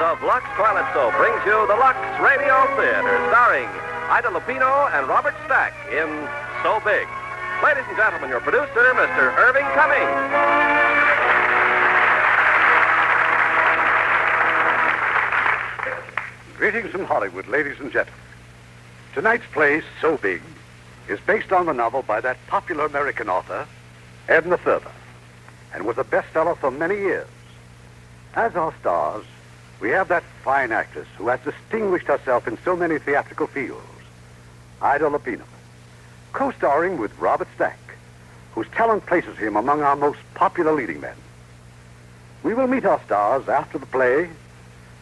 of Lux Toilet Soap brings you the Lux Radio Theatre, starring Lupino and Robert Stack in So Big. Ladies and gentlemen, your producer, Mr. Irving Cummings. Greetings from Hollywood, ladies and gentlemen. Tonight's play, So Big, is based on the novel by that popular American author, Edna Ferber, and was a bestseller for many years. As our stars, we have that fine actress who has distinguished herself in so many theatrical fields, Ida Lupino, co-starring with Robert Stack, whose talent places him among our most popular leading men. We will meet our stars after the play,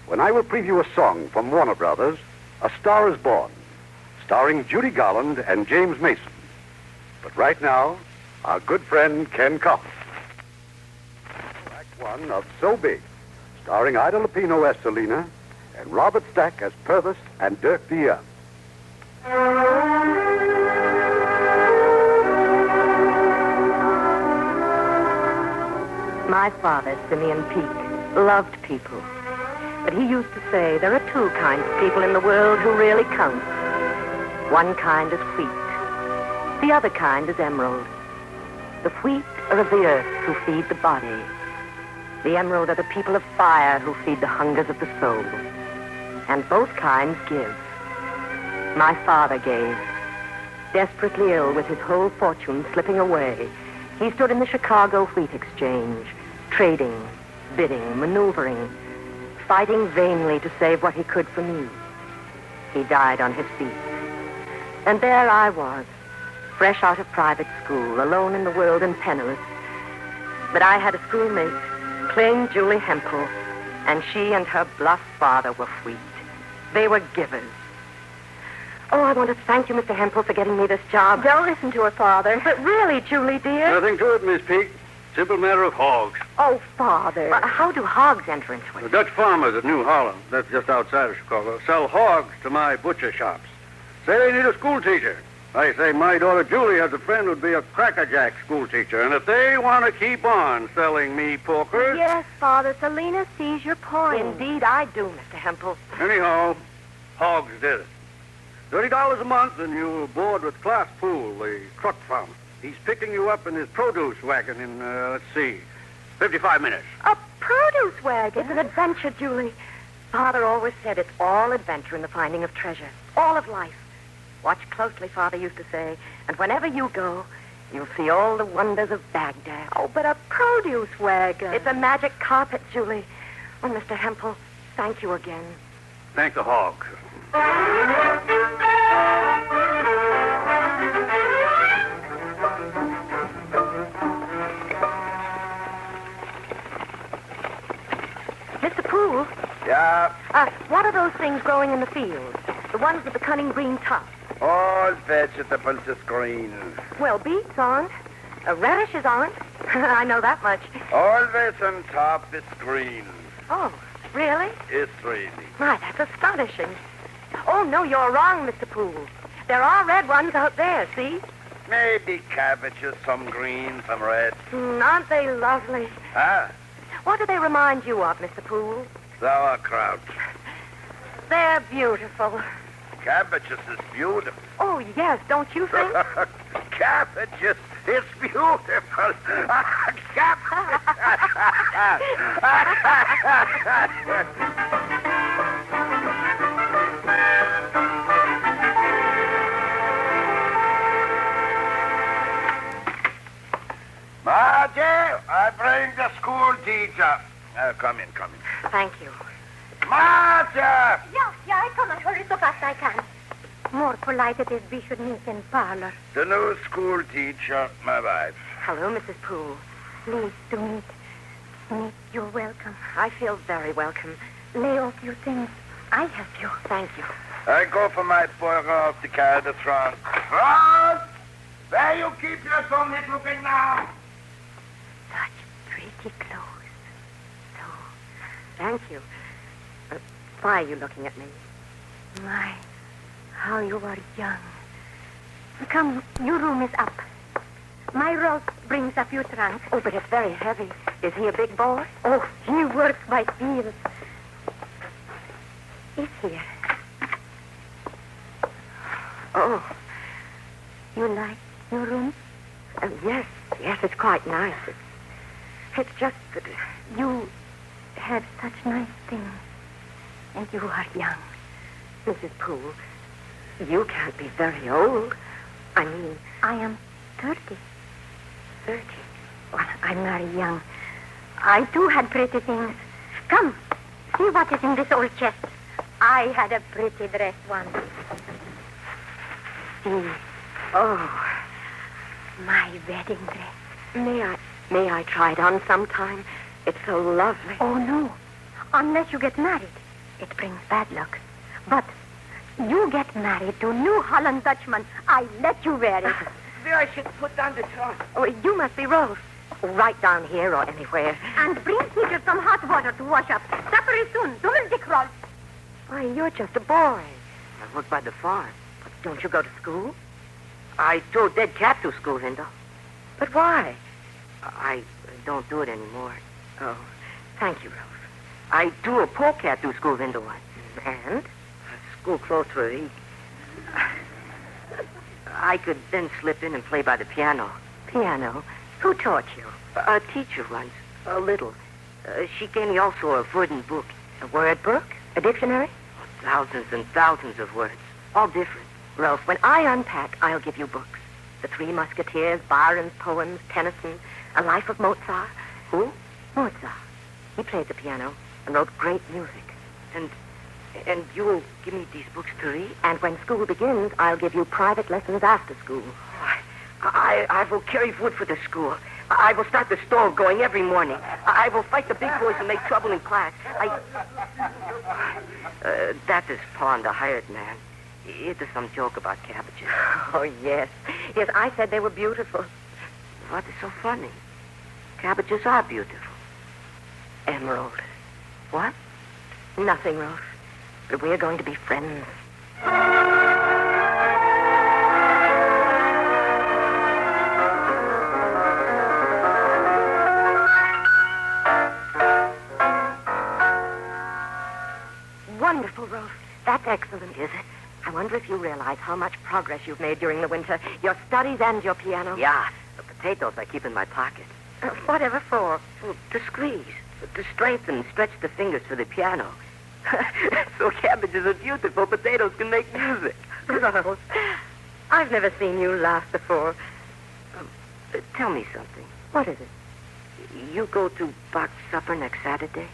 when I will preview a song from Warner Brothers, A Star is Born, starring Judy Garland and James Mason. But right now, our good friend Ken Coffin. Act one of So Big, starring Ida Lupino as Selina and Robert Stack as Purvis and Dirk the Young. My father, Selina Peake, loved people. But he used to say there are two kinds of people in the world who really count. One kind is wheat. The other kind is emerald. The wheat are of the earth who feed the body. The emerald are the people of fire who feed the hungers of the soul. And both kinds give. My father gave. Desperately ill with his whole fortune slipping away, he stood in the Chicago Wheat Exchange, trading, bidding, maneuvering, fighting vainly to save what he could for me. He died on his feet. And there I was, fresh out of private school, alone in the world and penniless. But I had a schoolmate, plain Julie Hempel, and she and her bluff father were wheat. They were givers. Oh, I want to thank you, Mr. Hempel, for getting me this job. Don't listen to her, Father. But really, Julie, dear. Nothing to it, Miss Peake. Simple matter of hogs. Oh, Father. Well, how do hogs enter into it? The Dutch farmers at New Holland, that's just outside of Chicago, sell hogs to my butcher shops. Say they need a school teacher. I say my daughter Julie has a friend who'd be a crackerjack school teacher, and if they want to keep on selling me porkers... Yes, Father, Selina sees your point. Indeed, I do, Mr. Hempel. Anyhow, hogs did it. $30 a month, and you're aboard with Klaas Pool, the truck farmer. He's picking you up in his produce wagon in, 55 minutes. A produce wagon? It's an adventure, Julie. Father always said it's all adventure in the finding of treasure. All of life. Watch closely, Father used to say, and whenever you go, you'll see all the wonders of Baghdad. Oh, but a produce wagon. It's a magic carpet, Julie. Oh, Mr. Hempel, thank you again. Thank the hog. Mr. Poole? Yeah? What are those things growing in the field? The ones with the cunning green tops? All vegetables is green. Well, beets aren't. Radishes aren't. I know that much. Always on top is green. Oh, really? It's really. My, that's astonishing. Oh, no, you're wrong, Mr. Poole. There are red ones out there, see? Maybe cabbages, some green, some red. Aren't they lovely? Ah, What do they remind you of, Mr. Poole? sauerkraut. They're beautiful. Cabbages is beautiful. Oh, yes, don't you think? Cabbages is beautiful. Maartje, I bring the school teacher. Come in. Thank you. Maartje! Yeah, I come and hurry so fast I can. More polite it is we should meet in parlor. The new school teacher, my wife. Hello, Mrs. Poole. Pleased to meet. You're welcome. I feel very welcome. Lay off your things. I help you. Thank you. I go for my burger off the car at the front. Front! Where you keep your son looking now? Such pretty clothes. So, Thank you. Why are you looking at me? my, how you are young. Come, your room is up. My Roelf brings a few trunks. Oh, but it's very heavy. Is he a big boy? Oh, he works by fields. is here. Oh, You like your room? yes, it's quite nice. It's just that... You have such nice things. And you are young. Mrs. Poole, you can't be very old. I mean, I am 30. 30. Well, I'm very young. I too had pretty things. Come, see what is in this old chest. I had a pretty dress once. See, Oh, my wedding dress. may I try it on sometime? It's so lovely. Oh, no. Unless you get married. It brings bad luck. But you get married to New Holland Dutchman. I let you wear it. Where I should put down the trunk. Oh, you must be Roelf. Right down here or anywhere. And bring Peter some hot water to wash up. Supper is soon. Don't Dick Roelf. Why, you're just a boy. I work by the farm. But don't you go to school? I throw dead cat to school, Hindle. But why? I don't do it anymore. Oh, thank you, Roelf. I threw a polecat through school window once. And? School closed for a week. I could then slip in and play by the piano. Piano? Who taught you? A teacher once. A little. She gave me also a wooden book. A word book? A dictionary? Oh, thousands and thousands of words. All different. Roelf, when I unpack, I'll give you books. The Three Musketeers, Byron's poems, Tennyson, A Life of Mozart. Who? Mozart. He played the piano and wrote great music. And you will give me these books to read? And when school begins, I'll give you private lessons after school. I will carry wood for the school. I will start the stove going every morning. I will fight the big boys who make trouble in class. That is Pawn, the hired man. It is some joke about cabbages. Oh, yes. Yes, I said they were beautiful. What is so funny? Cabbages are beautiful. Emerald. What? Nothing, Roelf. But we're going to be friends. Wonderful, Roelf. That's excellent, is it? I wonder if you realize how much progress you've made during the winter. Your studies and your piano. Yeah, the potatoes I keep in my pocket. Whatever for? Well, to squeeze, to strengthen and stretch the fingers for the piano. So cabbages are beautiful. Potatoes can make music. Roelf, I've never seen you laugh before. Tell me something. What is it? You go to box supper next Saturday?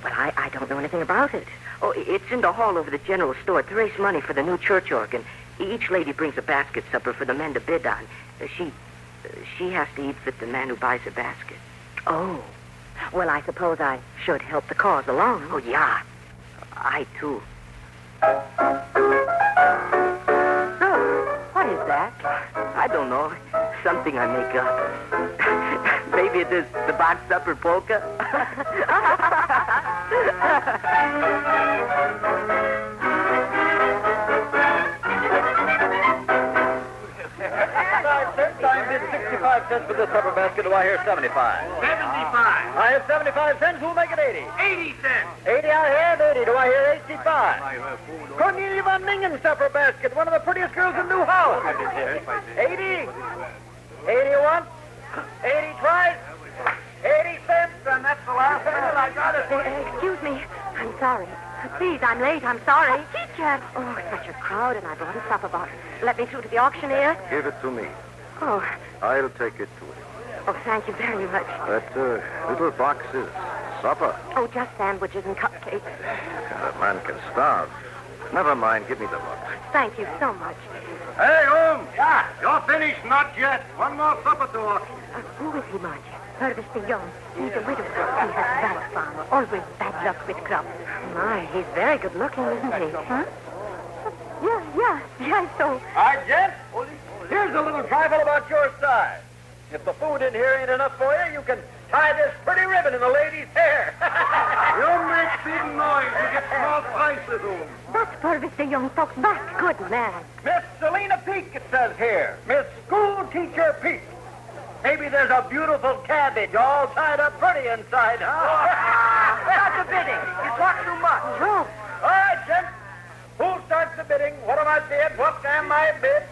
But I don't know anything about it. Oh, it's in the hall over the general store to raise money for the new church organ. Each lady brings a basket supper for the men to bid on. She has to eat with the man who buys a basket. Oh. Well, I suppose I should help the cause along. Oh, yeah. I, too. So, what is that? I don't know. Something I make up. Maybe it is the box supper polka. I bid 65 cents for this supper basket. Do I hear 75? 75. I have 75 cents. Who'll make it 80? 80 cents. 80 I have, 80. Do I hear 85? Cornelia Van Mingen's supper basket, one of the prettiest girls in New Holland. 80. 81. 80 twice. 80 cents, and that's the last one I got it. Excuse me. I'm sorry. Please, I'm late. I'm sorry. Teacher. Oh, such a crowd, and I brought a supper box. Let me through to the auctioneer. Give it to me. Oh, I'll take it to him. oh, thank you very much. That little box is supper. Oh, just sandwiches and cupcakes. A man can starve. Never mind. Give me the box. Thank you so much. Hey, Holmes. Yeah? You're finished? Not yet. One more supper to auction. Who is he, Maartje? Purvis de Jong. He's a widower. He has bad farmer. Always bad luck with crops. My, he's very good looking, isn't he? Huh? Yeah, so... All right, gents. Here's a little trifle about your size. If the food in here ain't enough for you, you can tie this pretty ribbon in the lady's hair. You make big noise. You get small prices, Holmes. That's Purvis de Jong talks back. Good man. Miss Selina Peake, it says here. Miss School Teacher Peake. Maybe there's a beautiful cabbage all tied up pretty inside, huh? That's the bidding. You talk too much. Roelf. All right, Jack. said, what am I bid?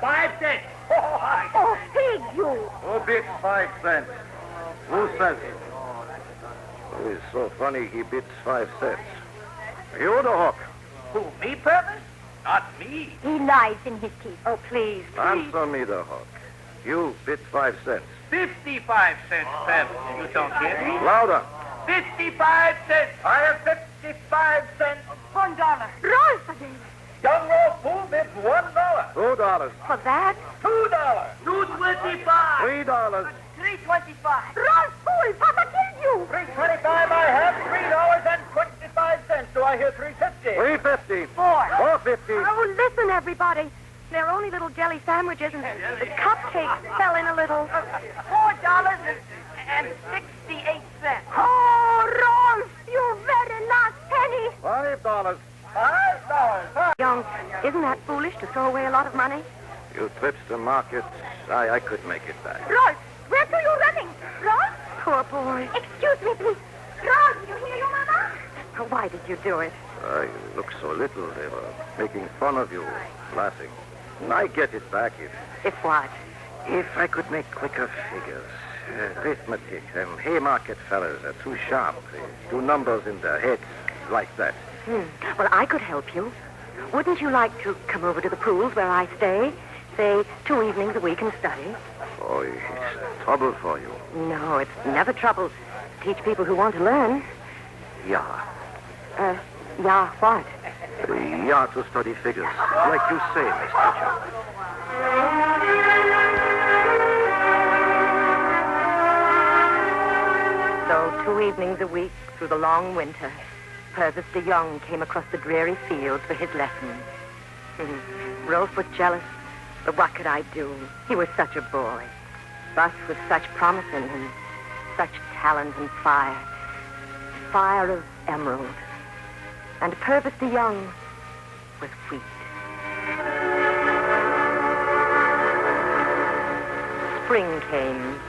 5 cents. Oh, pig, you. Who bids 5 cents? Who says it? Who is so funny he bids 5 cents? You the hook. Who, me, Purvis? Not me. He lies in his teeth. Oh, please. Answer me the hook. You bid 5 cents. 55 cents, Purvis. You don't hear me? Louder. 55 cents. I have 55 cents. $1. Rolf again. Young Roelf Pool bids $1. $2. For that? $2. $2.25. $3. $3.25. Rolf Pool, Papa killed you. $3.25 I have. $3.25. Do I hear $3.50? $3.50. $4.50. Oh, listen, everybody. They're only little jelly sandwiches, and the cupcakes fell in a little. $4.68. Oh, Rolf, you very last penny. $5. $5. Young, isn't that foolish to throw away a lot of money? You trips to market, I could make it back. Rolf, where are you running? Rolf? Poor boy. Excuse me, please. Rolf, you hear your mama? Why did you do it? You look so little. They were making fun of you, laughing. I get it back If what? if I could make quicker figures. Arithmetic. Haymarket fellas are too sharp. They do numbers in their heads like that. Well, I could help you. Wouldn't you like to come over to the pools where I stay? Say, 2 evenings a week and study? Oh, it's trouble for you. No, it's never trouble. Teach people who want to learn. Yeah. Yeah, what? Yeah, to study figures. Like you say, Miss Teacher. So 2 evenings a week through the long winter, Purvis de Young came across the dreary fields for his lessons. Roelf was jealous, but what could I do? He was such a boy, but with such promise in him, such talent and fire. Fire of emerald. And Purvis de Young was wheat. Spring came,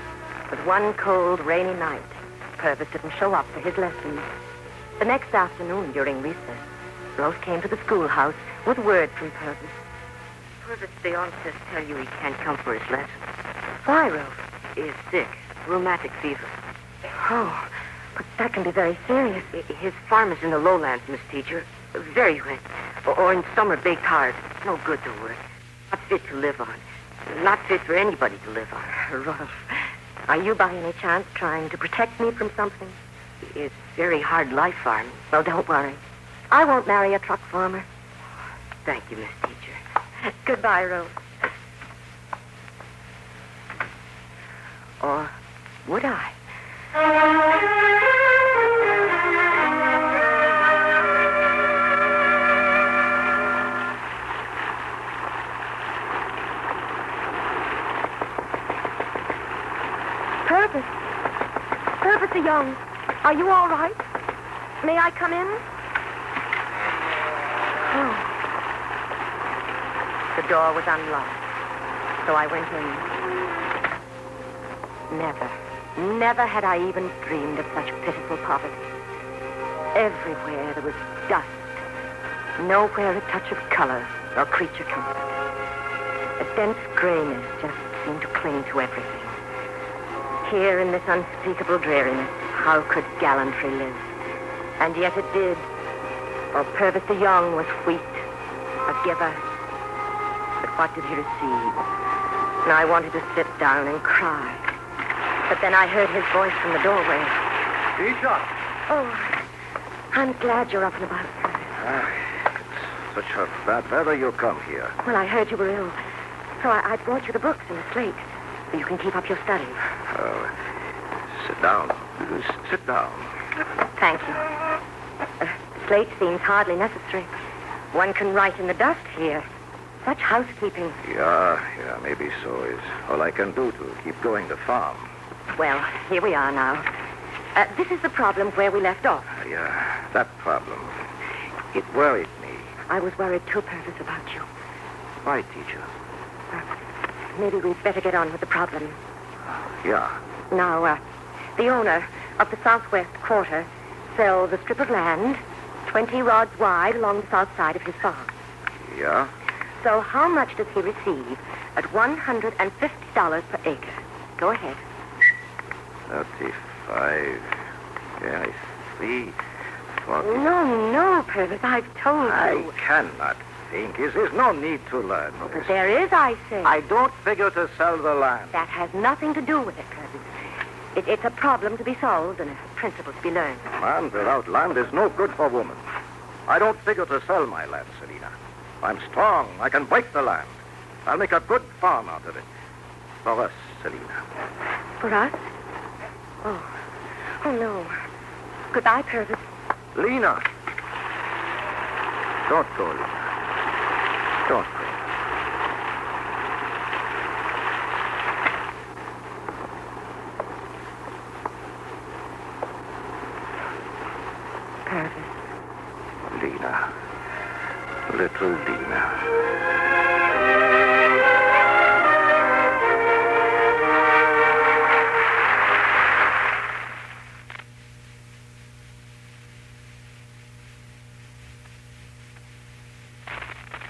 but one cold, rainy night, Purvis didn't show up for his lessons. The next afternoon, during recess, Roelf came to the schoolhouse with word from Purvis. Purvis de Young says tell you he can't come for his lessons. Why, Roelf? He is sick. Rheumatic fever. Oh, but that can be very serious. His farm is in the lowlands, Miss Teacher. Very wet. Or in summer baked hard. No good to work. Not fit to live on. Not fit for anybody to live on. Roelf, are you by any chance trying to protect me from something? It's very hard life farming. Well, don't worry. I won't marry a truck farmer. Thank you, Miss Teacher. Goodbye, Roelf. Or would I? Purvis de Young, are you all right? May I come in? Oh. The door was unlocked, so I went in. Never had I even dreamed of such pitiful poverty. Everywhere there was dust. Nowhere a touch of color or creature comfort. A dense grayness just seemed to cling to everything. Here in this unspeakable dreariness, how could gallantry live? And yet it did. For Purvis de Young was wheat, a giver. But what did he receive? And I wanted to sit down and cry. But then I heard his voice from the doorway. Teacher! Oh, I'm glad you're up and about. It's such a bad weather you come here. Well, I heard you were ill. So I brought you the books and a slate. So you can keep up your studies. Sit down. Sit down. Thank you. The slate seems hardly necessary. One can write in the dust here. Such housekeeping. Yeah, maybe so is all I can do to keep going the farm. Well, here we are now. This is the problem where we left off. Yeah, that problem. It worried me. I was worried too, Purvis, about you. Why, teacher? Maybe we'd better get on with the problem. Yeah. Now, the owner of the southwest quarter sells a strip of land 20 rods wide along the south side of his farm. Yeah? So how much does he receive at $150 per acre? Go ahead. 35. Yeah, I see. 40. No, Purvis, I've told you. I cannot think. There's no need to learn. But there is, I say. I don't figure to sell the land. That has nothing to do with it, Purvis. It's a problem to be solved and a principle to be learned. Man without land is no good for woman. I don't figure to sell my land, Selina. I'm strong. I can break the land. I'll make a good farm out of it. For us, Selina. For us? Oh, no. Goodbye, Purvis. Lena. Don't go, Lena. Don't go. Purvis. Lena. Little Lena.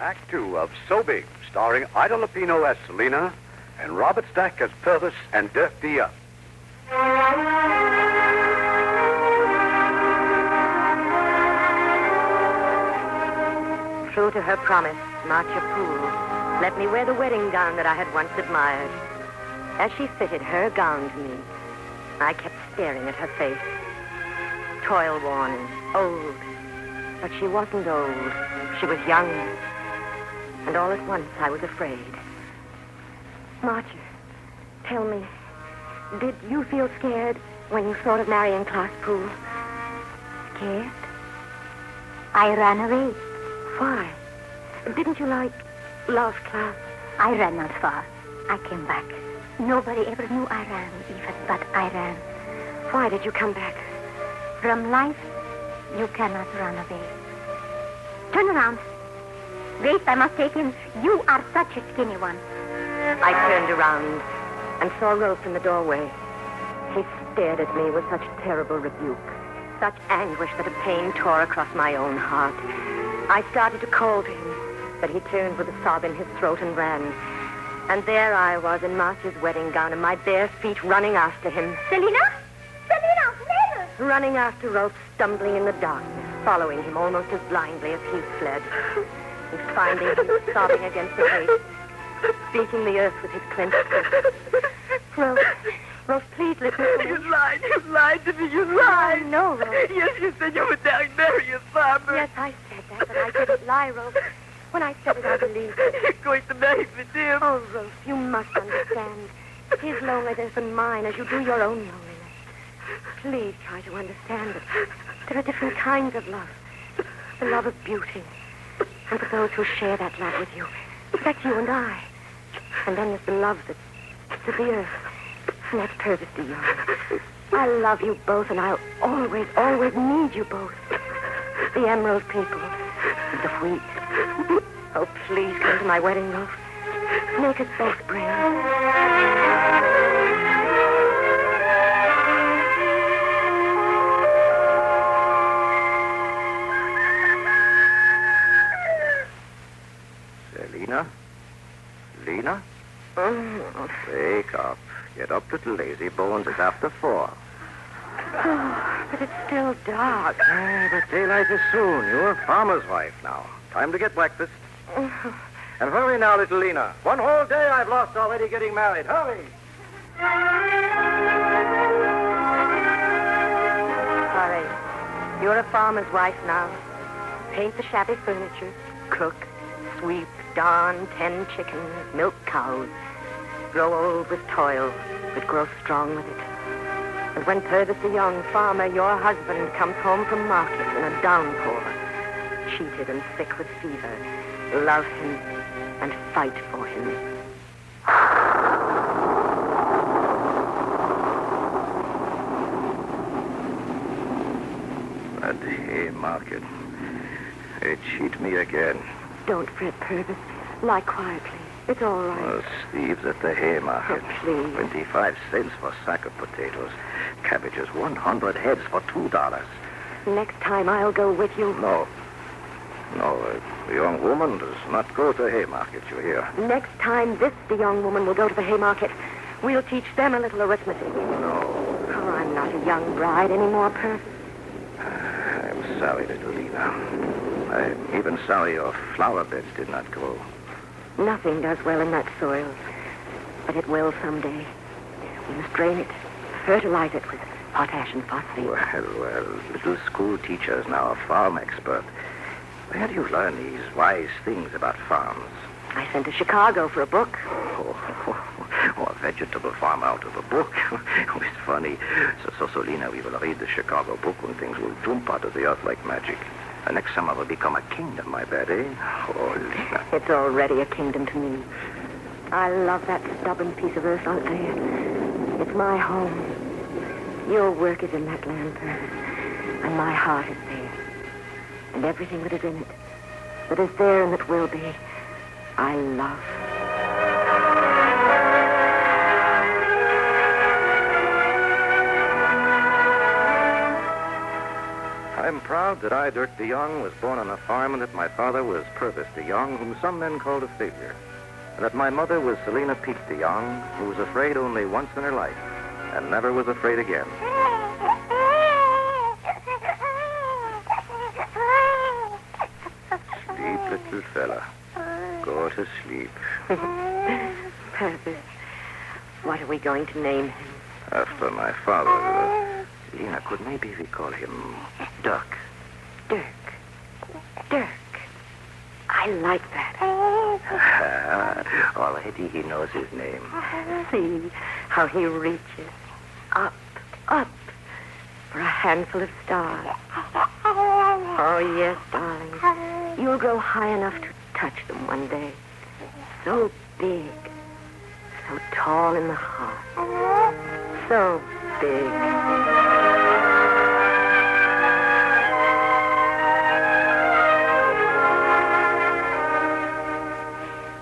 Act 2 of So Big, starring Ida Lupino as Selina and Robert Stack as Purvis and Dirk Dia. True to her promise, Maartje Pool let me wear the wedding gown that I had once admired. As she fitted her gown to me, I kept staring at her face. Toil-worn and old. But she wasn't old. She was young. And all at once, I was afraid. Maartje, tell me, did you feel scared when you thought of marrying Klaas Pool? Scared? I ran away. Why? Didn't you love Klaas? I ran not far. I came back. Nobody ever knew I ran, even, but I ran. Why did you come back? From life, you cannot run away. Turn around. Wait, I must take in. You are such a skinny one. I turned around and saw Roelf in the doorway. He stared at me with such terrible rebuke, such anguish that a pain tore across my own heart. I started to call to him, but he turned with a sob in his throat and ran. And there I was in Maartje's wedding gown and my bare feet running after him. Selina? Selina, never! Running after Roelf, stumbling in the darkness, following him almost as blindly as he fled. And finding him sobbing against the gate, beating the earth with his clenched fist. Roelf, please listen to me. You lied to me, you lied. No, Roelf. Yes, you said you would marry a farmer. Yes, I said that, but I didn't lie, Roelf. When I said it, I believed it. You're going to marry me, dear. Oh, Roelf, you must understand. His loneliness and mine as you do your own loneliness. Please try to understand that there are different kinds of love. The love of beauty. And for those who share that love with you. That's you and I. And then there's the love that's to the earth. And that's Purvis de Jong. I love you both, and I'll always, always need you both. The emerald people, the wheat. Oh, please come to my wedding, Roelf. Make us both brave. Selina? Lena? Wake up. Get up, little lazy bones. It's after 4. Oh, but it's still dark. But daylight is soon. You're a farmer's wife now. Time to get breakfast. And hurry now, little Lena. 1 whole day I've lost already getting married. Hurry! Hurry. You're a farmer's wife now. Paint the shabby furniture. Cook. Sweep. Darn 10 chickens. Milk cows. Grow old with toil, but grow strong with it. And when Purvis the young farmer, your husband, comes home from market in a downpour, cheated and sick with fever, love him and fight for him. At Haymarket. They cheat me again. Don't fret, Purvis. Lie quietly. It's all right. Oh, thieves at the Haymarket. Oh, please. 25 cents for a sack of potatoes. Cabbages, 100 heads for $2. Next time I'll go with you. No. No, a young woman does not go to Haymarket, you hear? Next time, the young woman will go to the Haymarket. We'll teach them a little arithmetic. No. Oh, I'm not a young bride anymore, Purvis. I'm sorry, little Lena. I'm even sorry your flower beds did not grow. Nothing does well in that soil, but it will someday. We must drain it, fertilize it with potash and phosphate. Well, little school teacher is now a farm expert. Where do you learn these wise things about farms? I sent to Chicago for a book. A vegetable farmer out of a book. Oh, it's funny. So, Lena, we will read the Chicago book when things will jump out of the earth like magic. And next summer will become a kingdom, I bet, eh? Oh, Lena. It's already a kingdom to me. I love that stubborn piece of earth out there. It's my home. Your work is in that land, Purvis, and my heart is there. And everything that is in it, that is there and that will be, I love. I'm proud that I, Dirk DeYoung, was born on a farm and that my father was Purvis DeYoung, whom some men called a figure. And that my mother was Selina Peake DeYoung, who was afraid only once in her life and never was afraid again. Sleep, little fella. Go to sleep. Purvis, what are we going to name him? After my father, Lena, could maybe we call him Dirk? Dirk. Dirk. I like that. Already he knows his name. See how he reaches up, up for a handful of stars. Oh, yes, darling. You'll grow high enough to touch them one day. So big. So tall in the heart. So big.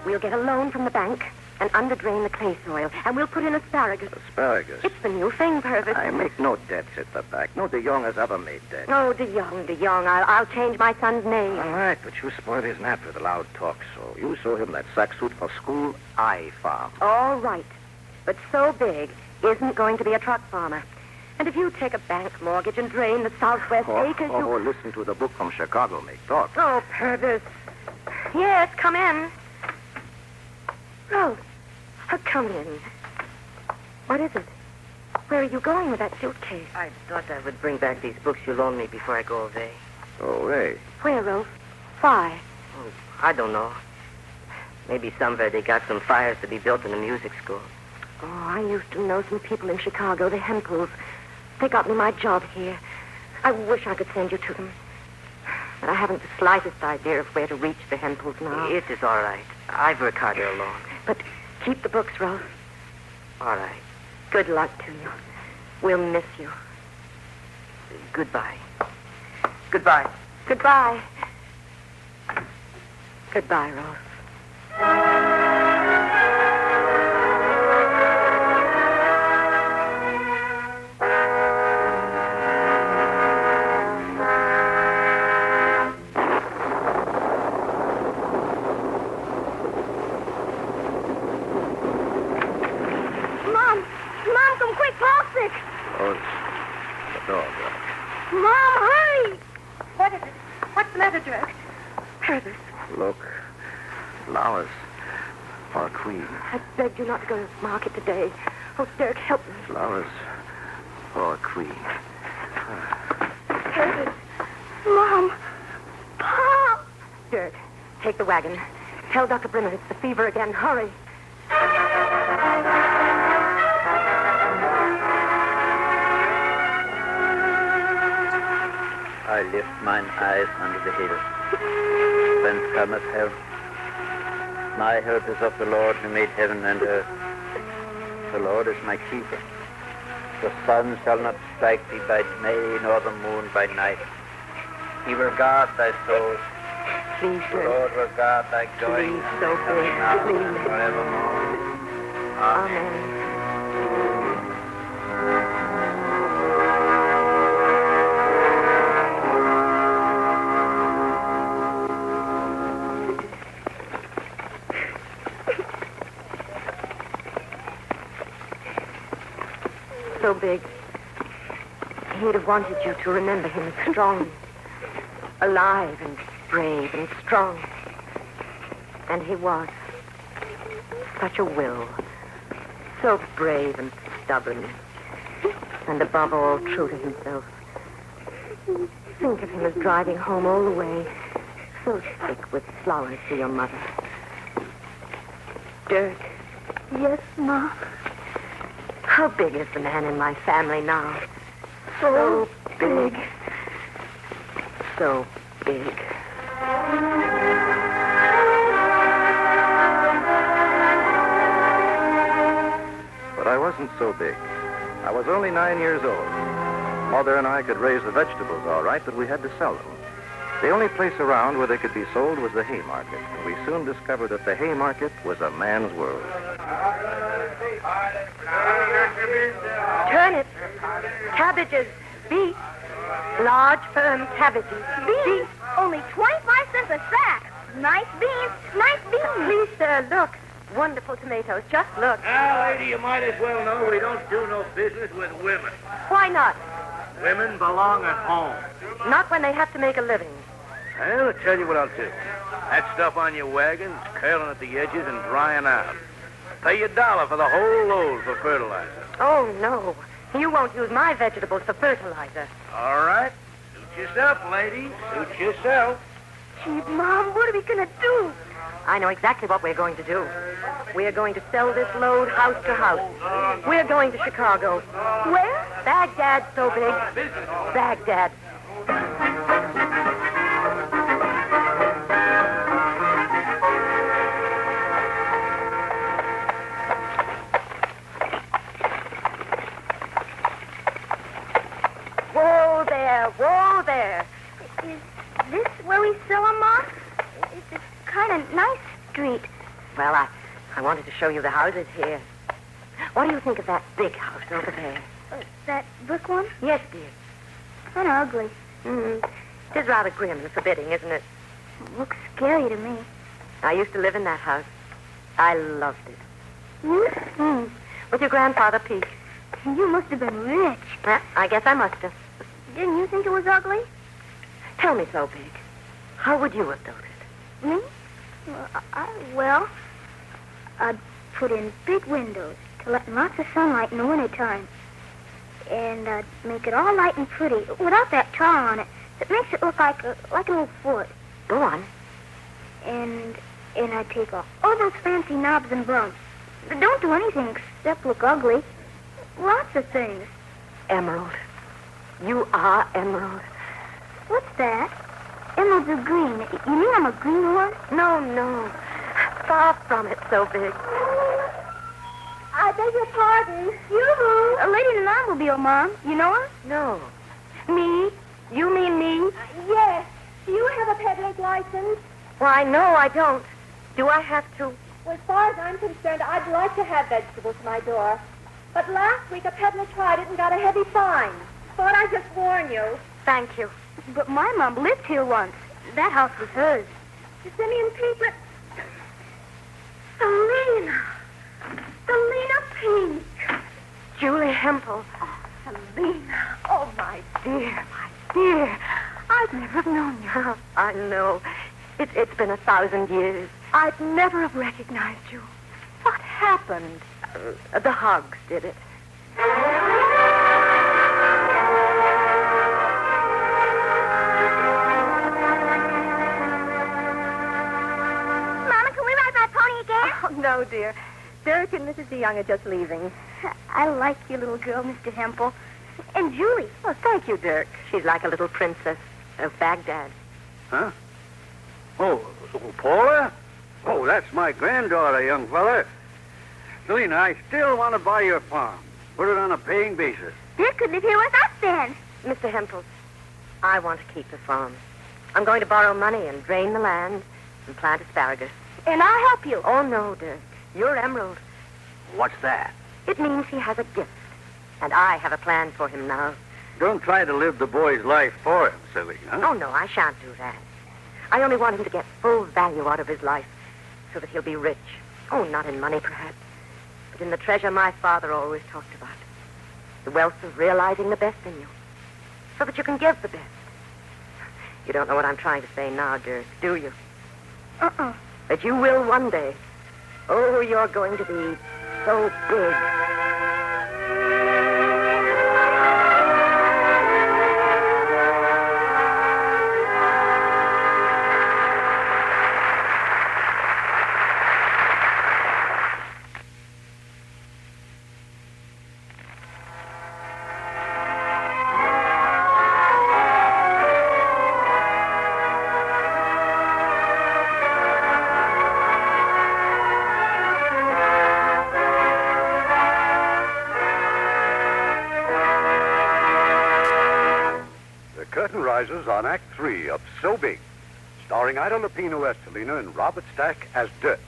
We'll get a loan from the bank and underdrain the clay soil, and we'll put in asparagus. Asparagus? It's the new thing, Purvis. I make no debts at the bank. No DeYoung has ever made debts. Oh, DeYoung. I'll change my son's name. All right, but you spoiled his nap with a loud talk, so you show him that sack suit for school, I farm. All right. But so big isn't going to be a truck farmer. And if you take a bank mortgage and drain the southwest acres, you... listen to the book from Chicago, make talk. Oh, Purvis. Yes, come in. Roelf, come in. What is it? Where are you going with that suitcase? I thought I would bring back these books you loaned me before I go away. Away? Where, Roelf? Why? Oh, I don't know. Maybe somewhere they got some fires to be built in the music school. Oh, I used to know some people in Chicago, the Hempels. They got me my job here. I wish I could send you to them. But I haven't the slightest idea of where to reach the Hempels now. It is all right. I've worked harder alone. But keep the books, Roelf. All right. Good luck to you. We'll miss you. Goodbye. Goodbye. Goodbye. Goodbye, Roelf. Mom, come quick, Paul's sick. Oh, it's the dog. Mom, hurry. What is it? What's the matter, Dirk? Purvis, Look, flowers for a queen. I begged you not to go to the market today. Oh, Dirk, help me. Flowers for a queen. Purvis. Mom. Paul. Dirk, take the wagon. Tell Dr. Brimmer it's the fever again. Hurry. I lift mine eyes unto the hills. Whence cometh help? My help is of the Lord who made heaven and earth. The Lord is my keeper. The sun shall not strike thee by day, nor the moon by night. He will guard thy soul. Please, The Dirk. Lord will guard thy going Please, and so thy coming please, out please. forevermore. Amen. Amen. so big. He'd have wanted you to remember him strong, alive and brave and strong. And he was. Such a will. So brave and stubborn. And above all, true to himself. Think of him as driving home all the way, so thick with flowers for your mother. Dirk. Yes, Ma. How big is the man in my family now? So big. So big. But I wasn't so big. I was only 9 years old. Mother and I could raise the vegetables all right, but we had to sell them. The only place around where they could be sold was the Haymarket, and we soon discovered that the Haymarket was a man's world. Turnips, cabbages, beets, large, firm cabbages. Beans? Only 25 cents a sack. Nice beans. Nice beans. Please, sir, look. Wonderful tomatoes. Just look. Now, lady, you might as well know we don't do no business with women. Why not? Women belong at home. Not when they have to make a living. I'll tell you what I'll do. That stuff on your wagon's curling at the edges and drying out. Pay you $1 for the whole load for fertilizer. Oh, no. You won't use my vegetables for fertilizer. All right. Suit yourself, lady. Suit yourself. Gee, Mom, what are we going to do? I know exactly what we're going to do. We're going to sell this load house to house. We're going to Chicago. Where? Baghdad's so big. Baghdad. Whoa there, whoa there. Is this where we sell them, Ma? It's a kind of nice street. Well, I wanted to show you the houses here. What do you think of that big house over there? That brick one? Yes, dear. Kind of ugly. It is rather grim and forbidding, isn't it? Looks scary to me. I used to live in that house. I loved it. You? With your grandfather, Peake. You must have been rich. Well, I guess I must have. Didn't you think it was ugly? Tell me so, Peake. How would you have built it? Me? Well, I'd put in big windows to let lots of sunlight in the wintertime. And I'd make it all light and pretty, without that tar on it. It makes it look like an old foot. Go on. And I'd take off all those fancy knobs and bumps. But don't do anything except look ugly. Lots of things. Emerald. You are Emerald. What's that? Emeralds are green. You mean I'm a green horse? No. Far from it, so big. I beg your pardon. Yoo-hoo. A lady in an automobile, Mom. You know her? No. Me? You mean me? Yes. Do you have a peddler's license? Why, no, I don't. Do I have to? Well, as far as I'm concerned, I'd like to have vegetables to my door. But last week a peddler tried it and got a heavy fine. Thought I'd just warn you. Thank you. But my mom lived here once. That house was hers. Selina Peake. Selina Peake. Julie Hempel. Oh, Selina. Oh, my dear. I'd never have known you. I know. It's been 1,000 years. I'd never have recognized you. What happened? The hogs did it. Mama, can we ride my pony again? Oh, no, dear. Dirk and Mrs. DeYoung are just leaving. I like you, little girl, Mr. Hempel. And Julie. Oh, thank you, Dirk. She's like a little princess of Baghdad. Huh? Oh, Paula? Oh, that's my granddaughter, young fella. Selina, I still want to buy your farm. Put it on a paying basis. Dirk could live here with us then. Mr. Hempel, I want to keep the farm. I'm going to borrow money and drain the land and plant asparagus. And I'll help you. Oh, no, Dirk. You're Emerald. What's that? It means he has a gift. And I have a plan for him now. Don't try to live the boy's life for him, Selina. Oh, no, I shan't do that. I only want him to get full value out of his life so that he'll be rich. Oh, not in money, perhaps, but in the treasure my father always talked about. The wealth of realizing the best in you, so that you can give the best. You don't know what I'm trying to say now, Dirk, do you? Uh-uh. That you will one day. Oh, you're going to be so big. Rises on Act 3 of So Big, starring Ida Lupino as Selina and Robert Stack as Dirk.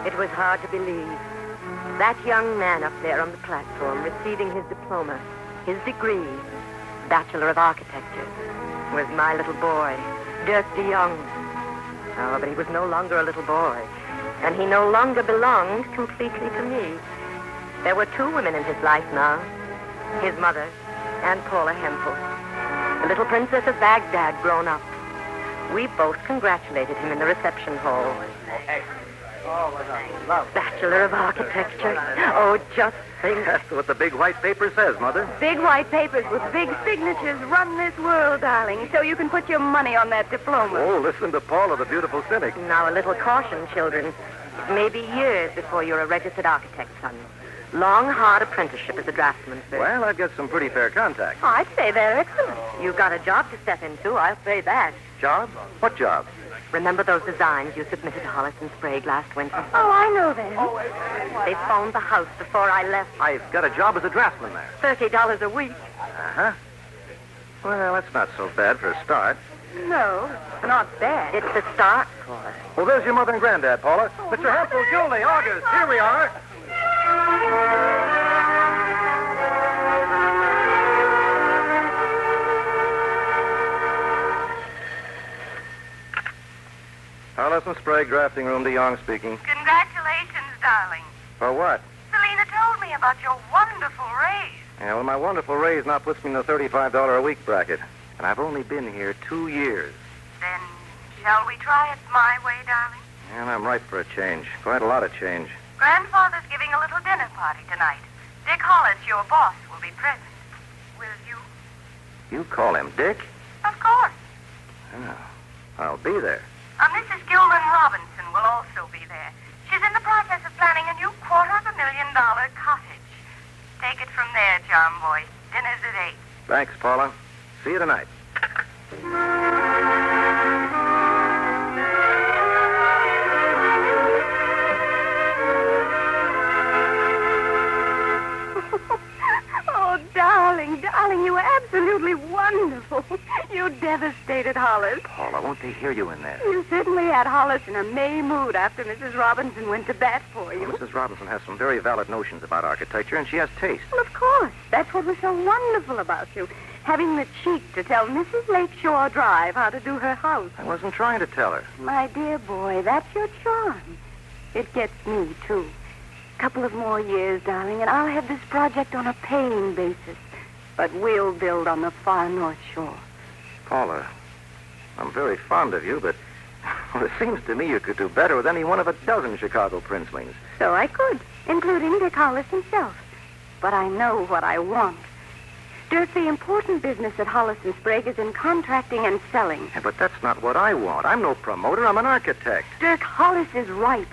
It was hard to believe. That young man up there on the platform receiving his diploma, his degree, Bachelor of Architecture, was my little boy, Dirk de Jong. Oh, but he was no longer a little boy. And he no longer belonged completely to me. There were two women in his life now. His mother and Paula Hempel. The little princess of Baghdad grown up. We both congratulated him in the reception hall. Bachelor of Architecture. Oh, just think. That's what the big white paper says, Mother. Big white papers with big signatures run this world, darling, so you can put your money on that diploma. Oh, listen to Paula, the beautiful cynic. Now, a little caution, children. It may be years before you're a registered architect, son. Long, hard apprenticeship as a draftsman first. Well, I've got some pretty fair contacts. Oh, I'd say they're excellent. You've got a job to step into, I'll say that. Job? What job? Remember those designs you submitted to Holland and Sprague last winter? Oh, I know them. They phoned the house before I left. I've got a job as a draftsman there. $30 a week. Uh-huh. Well, that's not so bad for a start. No, not bad. It's the start for us. Well, there's your mother and granddad, Paula. Mr. Hempel, Julie, August, here we are. Adolescent Sprague, drafting room, de Jong speaking. Congratulations, darling. For what? Selina told me about your wonderful raise. Yeah, well, my wonderful raise now puts me in the $35 a week bracket. And I've only been here 2 years. Then, shall we try it my way, darling? And I'm ripe for a change. Quite a lot of change. Grandfather's giving a little dinner party tonight. Dick Hollis, your boss, will be present. Will you? You call him Dick? Of course. Oh, I'll be there. Mrs. Gilman Robinson will also be there. She's in the process of planning a new $250,000 cottage. Take it from there, John boy. Dinner's at 8. Thanks, Paula. See you tonight. Oh, darling, you were absolutely wonderful. You devastated Hollis. Paula, won't they hear you in there? You certainly had Hollis in a May mood after Mrs. Robinson went to bat for you. Well, Mrs. Robinson has some very valid notions about architecture, and she has taste. Well, of course. That's what was so wonderful about you. Having the cheek to tell Mrs. Lakeshore Drive how to do her house. I wasn't trying to tell her. My dear boy, that's your charm. It gets me, too. A couple of more years, darling, and I'll have this project on a paying basis. But we'll build on the far North Shore. Paula, I'm very fond of you, but well, it seems to me you could do better with any one of a dozen Chicago princelings. So I could, including Dick Hollis himself. But I know what I want. Dirk, the important business at Hollis and Sprague is in contracting and selling. Yeah, but that's not what I want. I'm no promoter. I'm an architect. Dirk, Hollis is ripe.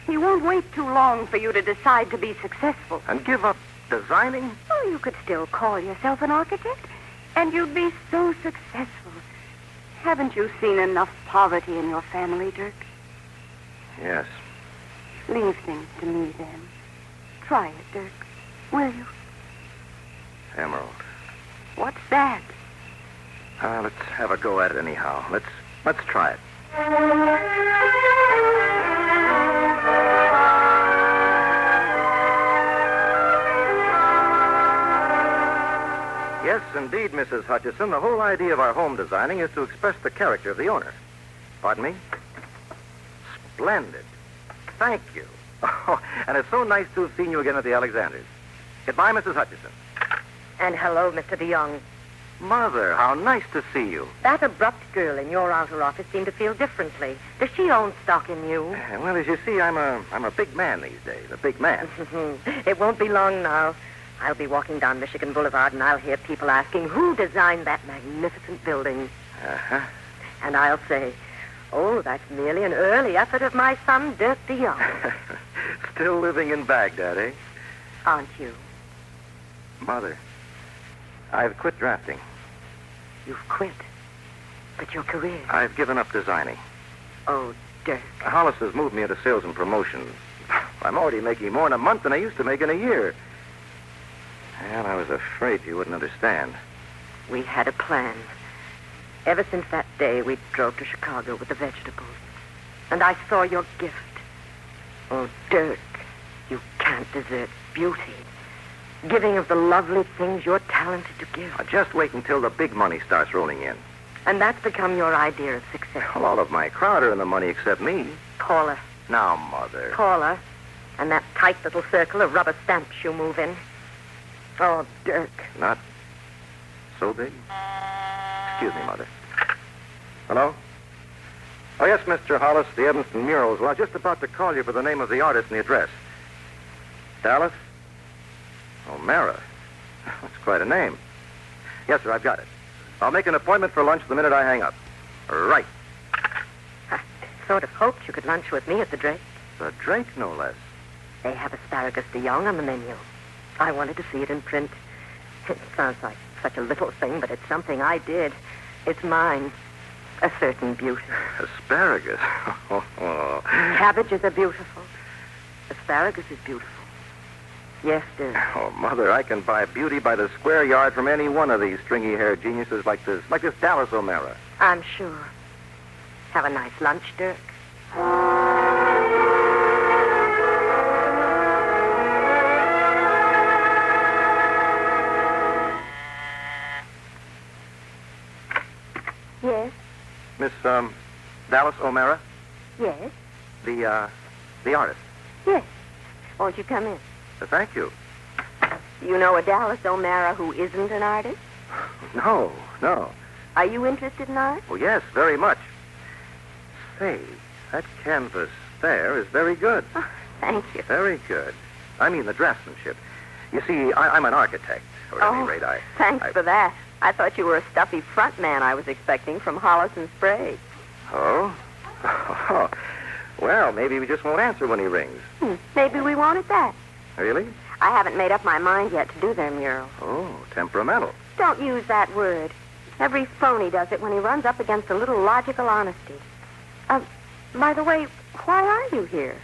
He won't wait too long for you to decide to be successful. And give up designing? Oh, you could still call yourself an architect, and you'd be so successful. Haven't you seen enough poverty in your family, Dirk? Yes. Leave things to me, then. Try it, Dirk. Will you? Emerald. What's that? Let's have a go at it anyhow. Let's try it. Yes, indeed, Mrs. Hutchison. The whole idea of our home designing is to express the character of the owner. Pardon me? Splendid. Thank you. Oh, and it's so nice to have seen you again at the Alexanders. Goodbye, Mrs. Hutchison. And hello, Mr. DeYoung. Mother, how nice to see you. That abrupt girl in your outer office seemed to feel differently. Does she own stock in you? Well, as you see, I'm a big man these days. A big man. It won't be long now. I'll be walking down Michigan Boulevard, and I'll hear people asking, who designed that magnificent building? Uh-huh. And I'll say, oh, that's merely an early effort of my son, Dirk DeYoung. Still living in Baghdad, eh? Aren't you? Mother, I've quit drafting. You've quit? But your career? I've given up designing. Oh, Dirk. Hollis has moved me into sales and promotion. I'm already making more in a month than I used to make in a year. And I was afraid you wouldn't understand. We had a plan. Ever since that day, we drove to Chicago with the vegetables. And I saw your gift. Oh, Dirk, you can't desert beauty. Giving of the lovely things you're talented to give. Just wait until the big money starts rolling in. And that's become your idea of success. Well, all of my crowd are in the money except me. Paula. Now, Mother. Paula. And that tight little circle of rubber stamps you move in. Oh, Dirk. Not so big? Excuse me, Mother. Hello? Oh, yes, Mr. Hollis, the Evanston murals. Well, I was just about to call you for the name of the artist and the address. Dallas? O'Mara. That's quite a name. Yes, sir, I've got it. I'll make an appointment for lunch the minute I hang up. Right. I sort of hoped you could lunch with me at the Drake. The Drake, no less. They have asparagus DeYoung on the menu. I wanted to see it in print. It sounds like such a little thing, but it's something I did. It's mine. A certain beauty. Asparagus? Cabbages are beautiful. Asparagus is beautiful. Yes, dear. Oh, Mother, I can buy beauty by the square yard from any one of these stringy-haired geniuses like this Dallas O'Mara. I'm sure. Have a nice lunch, Dirk. Yes? Miss, Dallas O'Mara? Yes? The artist. Yes. Won't you come in? Thank you. You know a Dallas O'Mara who isn't an artist? No. Are you interested in art? Oh, yes, very much. Say, that canvas there is very good. Oh, thank you. Very good. I mean the draftsmanship. You see, I'm an architect. Or at any rate, Thanks for that. I thought you were a stuffy front man I was expecting from Hollis and Sprague. Oh? Well, maybe we just won't answer when he rings. Maybe we won't at that. Really? I haven't made up my mind yet to do their mural. Oh, temperamental. Don't use that word. Every phony does it when he runs up against a little logical honesty. By the way, why are you here?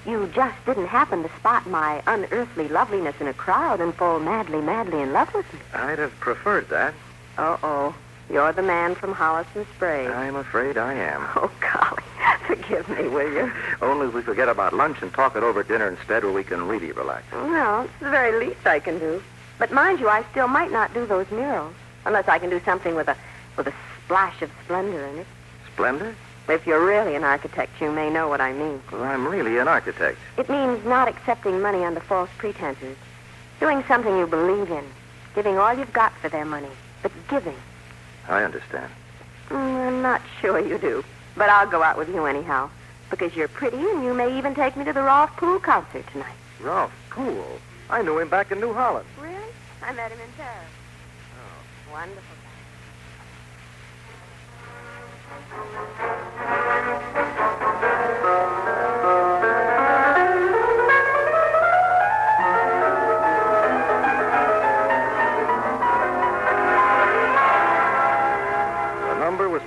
You just didn't happen to spot my unearthly loveliness in a crowd and fall madly, madly in love with me. I'd have preferred that. Uh-oh. You're the man from Hollis and Sprague. I'm afraid I am. Oh, golly. Forgive me, will you? Only if we forget about lunch and talk it over at dinner instead, where we can really relax. Well, it's the very least I can do. But mind you, I still might not do those murals. Unless I can do something with a splash of splendor in it. Splendor? If you're really an architect, you may know what I mean. Well, I'm really an architect. It means not accepting money under false pretenses. Doing something you believe in. Giving all you've got for their money. But giving. I understand. I'm not sure you do. But I'll go out with you anyhow. Because you're pretty and you may even take me to the Roelf Pool concert tonight. Roelf Pool? I knew him back in New Holland. Really? I met him in Paris. Oh, wonderful.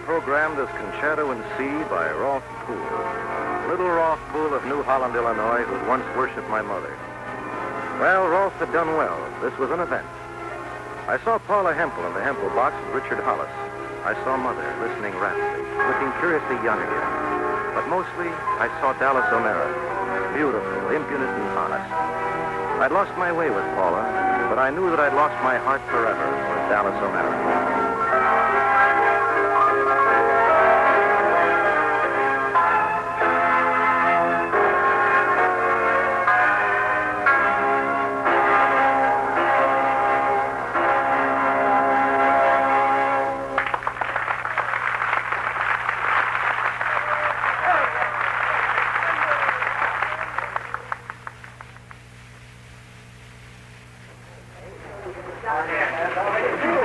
Programmed as Concerto in C by Roelf Pool. Little Roelf Pool of New Holland, Illinois, who had once worshipped my mother. Well, Roelf had done well. This was an event. I saw Paula Hempel in the Hempel box with Richard Hollis. I saw Mother listening raptly, looking curiously young again. But mostly, I saw Dallas O'Mara, beautiful, impudent, and honest. I'd lost my way with Paula, but I knew that I'd lost my heart forever with Dallas O'Mara.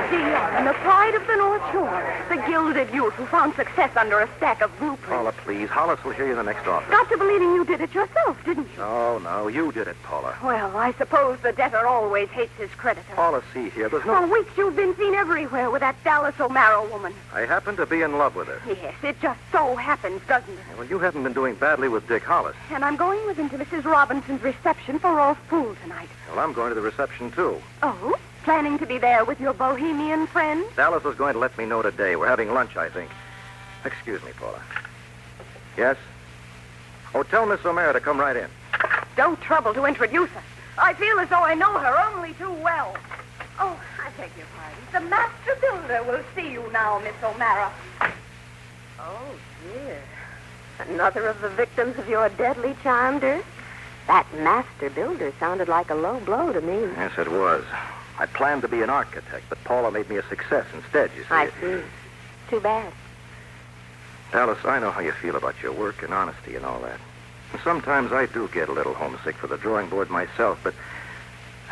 Dion, the pride of the North Shore. The gilded youth who found success under a stack of blueprints. Paula, please. Hollis will hear you in the next office. Got to believing you did it yourself, didn't you? No, you did it, Paula. Well, I suppose the debtor always hates his creditor. Paula, see here, there's For no... weeks you've been seen everywhere with that Dallas O'Mara woman. I happen to be in love with her. Yes, it just so happens, doesn't it? Well, you haven't been doing badly with Dick Hollis. And I'm going with him to Mrs. Robinson's reception for Roelf Pool tonight. Well, I'm going to the reception, too. Oh? Planning to be there with your bohemian friend? Dallas was going to let me know today. We're having lunch, I think. Excuse me, Paula. Yes? Oh, tell Miss O'Mara to come right in. Don't trouble to introduce us. I feel as though I know her only too well. Oh, I beg your pardon. The master builder will see you now, Miss O'Mara. Oh, dear. Another of the victims of your deadly charm, Dirk? That master builder sounded like a low blow to me. Yes, it was. I planned to be an architect, but Paula made me a success instead, you see. I see. Too bad. Dallas, I know how you feel about your work and honesty and all that. And sometimes I do get a little homesick for the drawing board myself, but,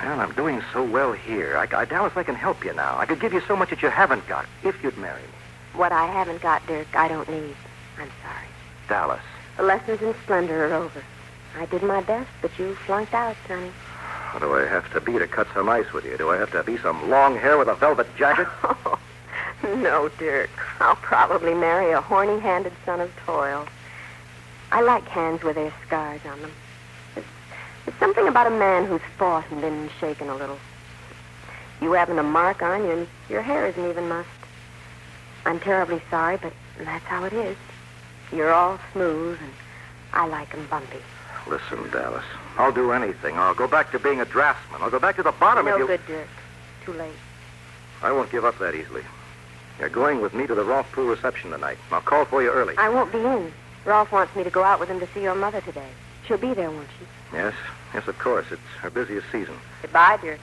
well, I'm doing so well here. Dallas, I can help you now. I could give you so much that you haven't got if you'd marry me. What I haven't got, Dirk, I don't need. I'm sorry. Dallas. The lessons in splendor are over. I did my best, but you flunked out, Sonny. What do I have to be to cut some ice with you? Do I have to be some long hair with a velvet jacket? Oh, no, Dirk. I'll probably marry a horny-handed son of toil. I like hands with their scars on them. There's something about a man who's fought and been shaken a little. You haven't a mark on you, and your hair isn't even mussed. I'm terribly sorry, but that's how it is. You're all smooth, and I like 'em bumpy. Listen, Dallas, I'll do anything. I'll go back to being a draftsman. I'll go back to the bottom No if you... good, Dirk. Too late. I won't give up that easily. You're going with me to the Roelf Pool reception tonight. I'll call for you early. I won't be in. Rolf wants me to go out with him to see your mother today. She'll be there, won't she? Yes, of course. It's her busiest season. Goodbye, Dirk.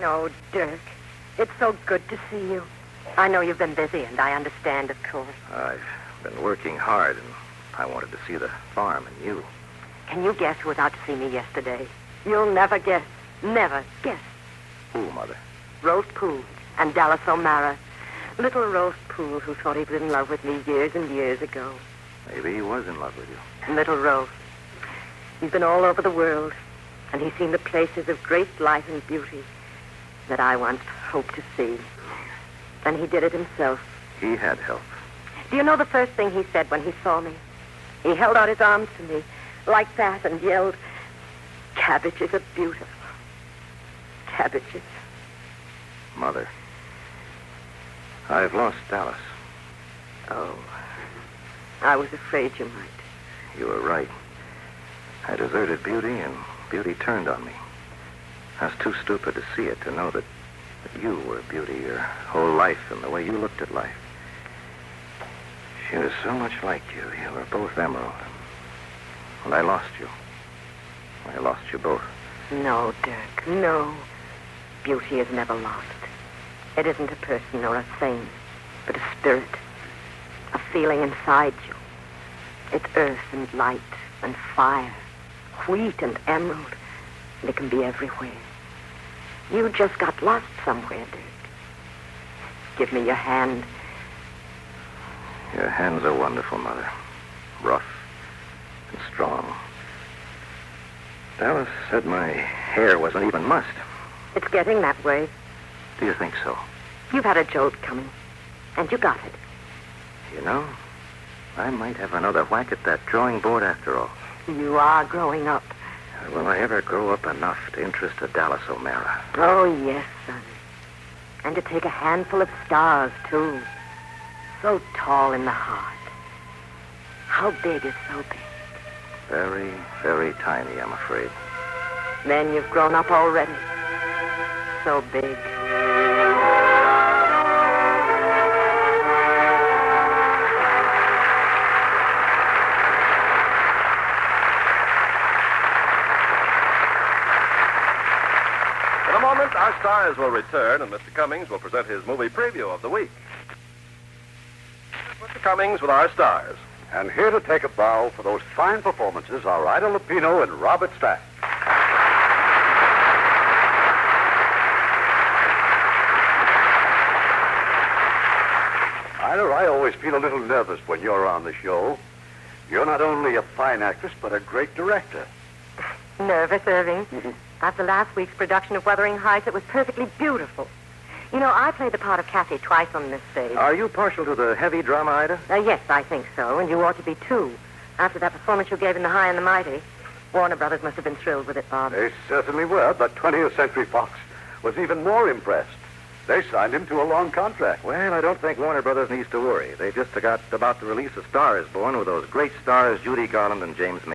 Oh, Dirk, it's so good to see you. I know you've been busy, and I understand, of course. I've been working hard, and I wanted to see the farm and you. Can you guess who was out to see me yesterday? You'll never guess. Never guess. Who, Mother? Roelf Pool and Dallas O'Mara. Little Roelf Pool, who thought he was in love with me years and years ago. Maybe he was in love with you. Little Roelf. He's been all over the world, and he's seen the places of great life and beauty that I once hoped to see. And he did it himself. He had help. Do you know the first thing he said when he saw me? He held out his arms to me like that and yelled, "Cabbages are beautiful. Cabbages." Mother, I've lost Dallas. Oh, I was afraid you might. You were right. I deserted beauty, and beauty turned on me. I was too stupid to see it, to know that you were beauty your whole life and the way you looked at life. She was so much like you. You were both emerald. And I lost you. I lost you both. No, Dirk, no. Beauty is never lost. It isn't a person or a thing, but a spirit, a feeling inside you. It's earth and light and fire, wheat and emerald, and it can be everywhere. You just got lost somewhere, Dirk. Give me your hand. Your hands are wonderful, Mother. Rough and strong. Dallas said my hair wasn't even mussed. It's getting that way. Do you think so? You've had a jolt coming, and you got it. You know, I might have another whack at that drawing board after all. You are growing up. Will I ever grow up enough to interest a Dallas O'Mara? Oh, yes, son. And to take a handful of stars, too. So tall in the heart. How big is so big? Very, very tiny, I'm afraid. Then you've grown up already. So big. Our stars will return, and Mr. Cummings will present his movie preview of the week. Mr. Cummings with our stars. And here to take a bow for those fine performances are Ida Lupino and Robert Stack. Ida, I always feel a little nervous when you're on the show. You're not only a fine actress, but a great director. Nervous, Irving. After last week's production of Wuthering Heights, it was perfectly beautiful. You know, I played the part of Kathy twice on this stage. Are you partial to the heavy drama, Ida? Yes, I think so, and you ought to be, too. After that performance you gave in The High and the Mighty. Warner Brothers must have been thrilled with it, Bob. They certainly were, but 20th Century Fox was even more impressed. They signed him to a long contract. Well, I don't think Warner Brothers needs to worry. They just got about to release A Star is Born with those great stars Judy Garland and James May.